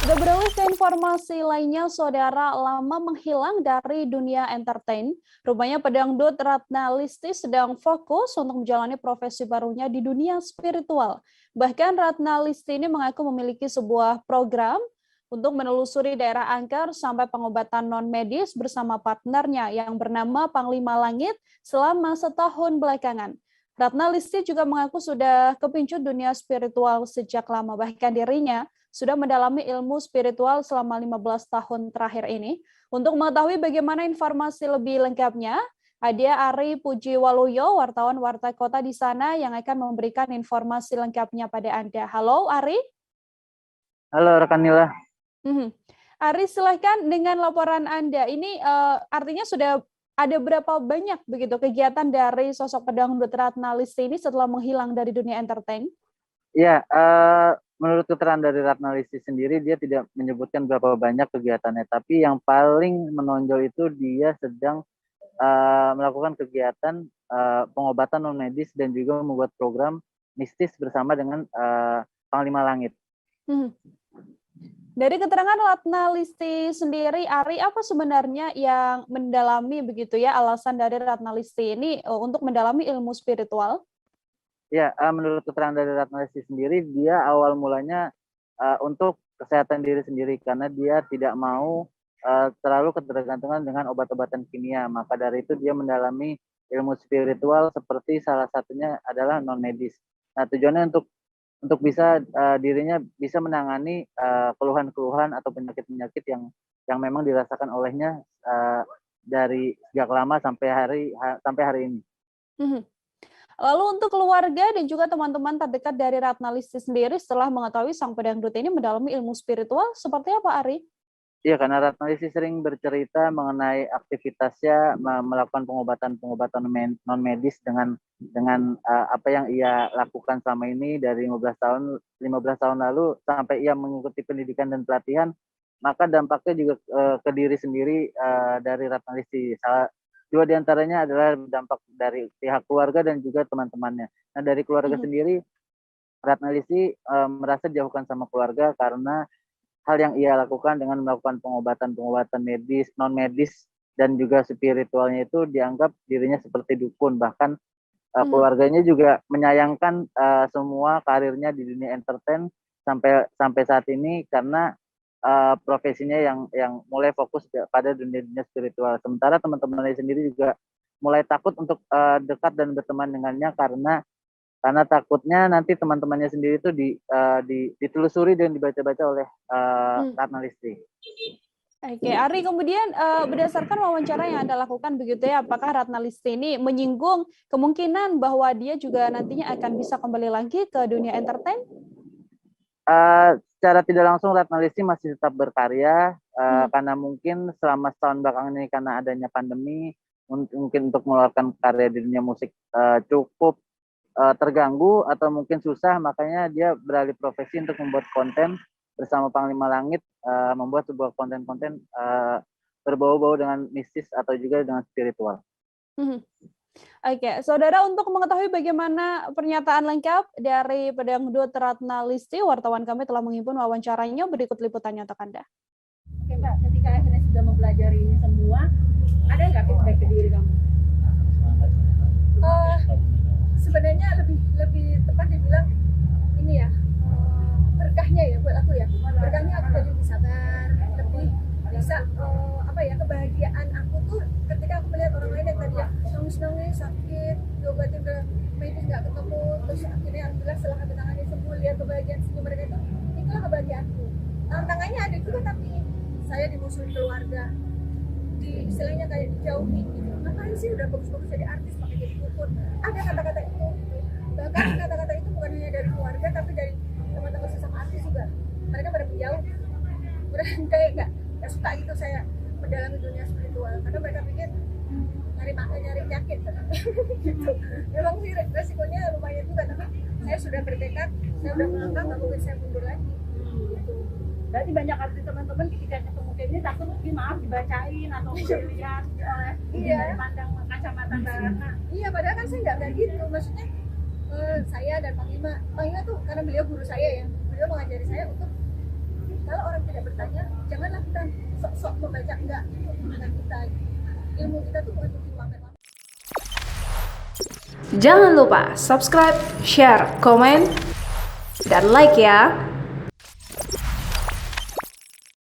Kita beralih ke informasi lainnya, saudara. Lama menghilang dari dunia entertain, rupanya pedangdut Ratna Listi sedang fokus untuk menjalani profesi barunya di dunia spiritual. Bahkan Ratna Listi ini mengaku memiliki sebuah program untuk menelusuri daerah angker sampai pengobatan non-medis bersama partnernya yang bernama Panglima Langit selama setahun belakangan. Ratna Listi juga mengaku sudah kepincut dunia spiritual sejak lama, bahkan dirinya sudah mendalami ilmu spiritual selama 15 tahun terakhir ini. Untuk mengetahui bagaimana informasi lebih lengkapnya, ada Ari Pujiwaluyo, wartawan Warta Kota di sana yang akan memberikan informasi lengkapnya pada Anda. Halo Ari. Halo rekan Nila. Ari, silahkan dengan laporan Anda. Ini artinya sudah ada berapa banyak begitu kegiatan dari sosok pedangdut Ratna Listi ini setelah menghilang dari dunia entertain? Ya, menurut keterangan dari Ratna Listi sendiri, dia tidak menyebutkan berapa banyak kegiatannya, tapi yang paling menonjol itu dia sedang melakukan kegiatan pengobatan non medis dan juga membuat program mistis bersama dengan Panglima Langit. Dari keterangan Ratna Listi sendiri, Ari, apa sebenarnya yang mendalami begitu ya alasan dari Ratna Listi ini untuk mendalami ilmu spiritual? Ya, menurut keterangan dari Ratna Listi sendiri, dia awal mulanya untuk kesehatan diri sendiri karena dia tidak mau terlalu ketergantungan dengan obat-obatan kimia. Maka dari itu dia mendalami ilmu spiritual seperti salah satunya adalah non medis. Nah, tujuannya untuk bisa dirinya bisa menangani keluhan-keluhan atau penyakit-penyakit yang memang dirasakan olehnya dari sejak lama sampai hari ini. Lalu untuk keluarga dan juga teman-teman terdekat dari Ratna Listi sendiri setelah mengetahui sang pedangdut ini mendalami ilmu spiritual, seperti apa Ari? Iya, karena Ratna Listi sering bercerita mengenai aktivitasnya melakukan pengobatan non medis dengan apa yang ia lakukan selama ini dari 15 tahun lalu sampai ia mengikuti pendidikan dan pelatihan, maka dampaknya juga ke diri sendiri dari Ratna Listi. Dua diantaranya adalah dampak dari pihak keluarga dan juga teman-temannya. Nah, dari keluarga sendiri, Ratna Listi merasa dijauhkan sama keluarga karena hal yang ia lakukan dengan melakukan pengobatan medis, non medis, dan juga spiritualnya itu dianggap dirinya seperti dukun. Bahkan keluarganya juga menyayangkan semua karirnya di dunia entertain sampai saat ini karena profesinya yang mulai fokus pada dunia spiritual. Sementara teman-temannya sendiri juga mulai takut untuk dekat dan berteman dengannya karena takutnya nanti teman-temannya sendiri itu ditelusuri dan dibaca-baca oleh Ratna Listi. Oke, Ari, kemudian berdasarkan wawancara yang Anda lakukan begitu ya, apakah Ratna Listi ini menyinggung kemungkinan bahwa dia juga nantinya akan bisa kembali lagi ke dunia entertain? Secara tidak langsung Ratna Listi masih tetap berkarya karena mungkin selama setahun belakangan ini karena adanya pandemi mungkin untuk mengeluarkan karya di dunia musik cukup terganggu atau mungkin susah, makanya dia beralih profesi untuk membuat konten bersama Panglima Langit, membuat sebuah konten-konten berbau-bau dengan mistis atau juga dengan spiritual. Oke, saudara, untuk mengetahui bagaimana pernyataan lengkap dari pedangdut Ratna Listi, wartawan kami telah menghimpun wawancaranya, berikut liputannya untuk Anda. Oke Mbak, ketika akhirnya sudah mempelajari ini semua, ada nggak feedback ke diri kamu? Sebenarnya lebih tepat dibilang ini ya, berkahnya ya buat aku ya. Berkahnya aku jadi lebih sabar, lebih bisa kebahagiaan aku tuh ketika aku melihat orang lain yang tadi ya nangis sakit, diobatin ke medis nggak ketemu, terus akhirnya alhamdulillah setelah kami tangani sembuh, lihat kebahagiaan senyum mereka itulah kebahagiaanku. Tantangannya ada juga, tapi saya dimusuhin keluarga, istilahnya kayak dijauhi gitu. Ngapain sih udah bagus-bagus jadi artis pakai jadi dukun? Ada kata-kata itu, bahkan kata-kata itu bukan hanya dari keluarga tapi dari teman-teman sesama artis juga. Mereka pada menjauh, kayak nggak suka gitu saya mendalami dunia spiritual karena mereka pikir nyari penyakit gitu. Memang sih resikonya lumayan juga, tapi saya sudah bertekad, saya udah melangkah, nggak mungkin saya mundur lagi gitu. Berarti banyak artis teman-teman ketika ketemu kayak ini takut mungkin dibacain atau dilihat oleh pandang kacamata Ratna. Iya, padahal kan saya nggak kayak gitu. Maksudnya saya dan Panglima tuh karena beliau guru saya ya, beliau mengajari saya untuk kalau orang tidak sok-sok membaca, enggak, itu bukan kita. Ilmu kita tuh bukan untuk dipamer-pamer. Jangan lupa subscribe, share, komen, dan like ya.